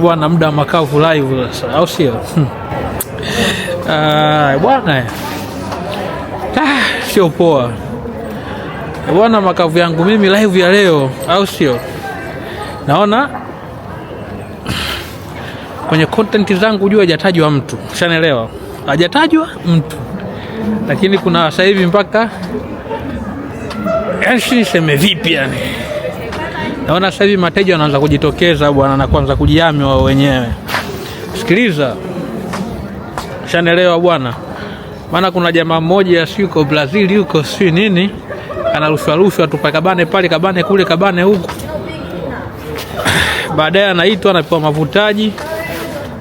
Bwana, muda makavu live sasa, au sio? Bwana, sio poa bwana, makavu yangu mimi live ya leo, au sio? Naona kwenye content zangu ujue hajatajwa mtu, ushanielewa? Hajatajwa mtu, lakini kuna sasa hivi mpaka niseme vipi yani, naona sasa hivi mateja wanaanza kujitokeza bwana, na kuanza kujihami wao wenyewe. Sikiliza, ushanielewa bwana? Maana kuna jamaa mmoja yuko Brazil yuko si nini, analushwa tu kabane pale, kabane kule, kabane huku, baadaye anaitwa anapewa mavutaji.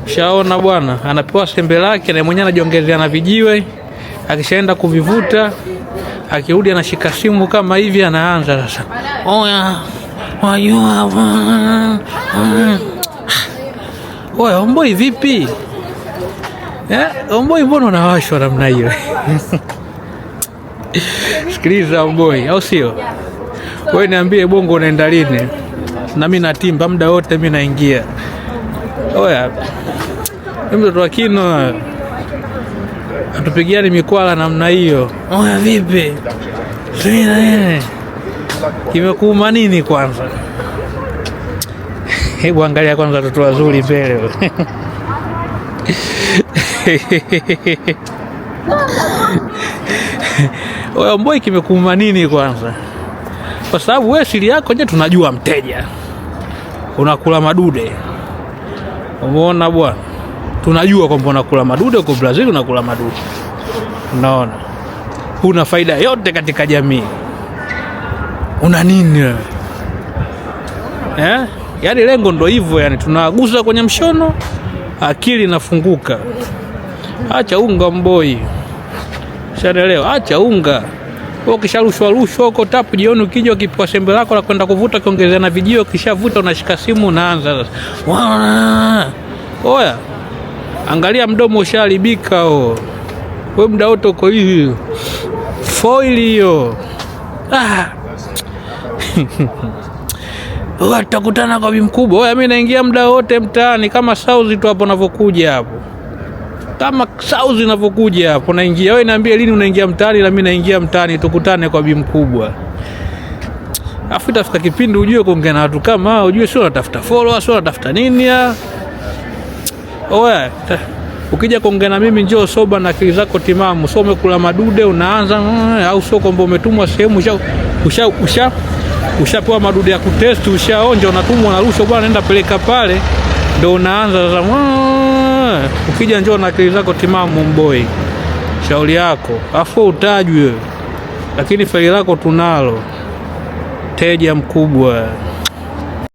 Shaona bwana, anapewa sembe lake na mwenyewe anajiongezea na vijiwe. Akishaenda kuvivuta, akirudi anashika simu kama hivi, anaanza sasa, oya wajua oya Omboi vipi? Omboi mbona unawashwa namna hiyo? Sikiliza Omboi, au sio? Wewe niambie Bongo unaenda lini? Na mimi natimba muda wote, mimi naingia. Oya mtoto wa kino atupigiani mikwala namna hiyo. Oya vipi? Sina kimekuuma nini kwanza? Hebu angalia kwanza watoto wazuri mbele. Oya Omboi, kimekuuma nini kwanza? Kwa sababu wewe siri yako nje tunajua mteja, unakula madude. Umeona bwana, tunajua kwamba unakula madude uko Brazil, unakula madude. Unaona huna faida yote katika jamii, una nini wewe? Yaani lengo ndo hivyo, yani tunagusa kwenye mshono, akili inafunguka. Acha unga Omboi, shanaelewa? Acha unga. Ukisharushwa huko tapu, jioni ukija ukipewa sembe lako la kwenda kuvuta, kiongezea na vijio, kishavuta unashika simu unaanza sasa. Oya, angalia mdomo usharibika wewe muda wote uko hivi. Foil hiyo. Watakutana kwa bimkubwa. Oya mimi naingia muda wote mtaani kama sauzi tu hapo unavokuja hapo. Kama sauzi unavokuja hapo naingia. Wewe niambie lini unaingia mtaani, na mimi naingia mtaani, tukutane kwa bimkubwa. Afu itafika kipindi ujue kuongea na watu kama hao, ujue sio unatafuta followers, sio unatafuta nini ya. Oya, ukija kuongea na mimi njoo soba na akili zako timamu, sio umekula madude unaanza, au sio kwamba umetumwa sehemu ushapewa madude ya kutest, ushaonja, unatumwa na rushwa bwana, nenda peleka pale, ndio unaanza sasa. Ukija njoo na akili zako timamu Omboi, shauri yako, afu utajwe, lakini faili lako tunalo, teja mkubwa.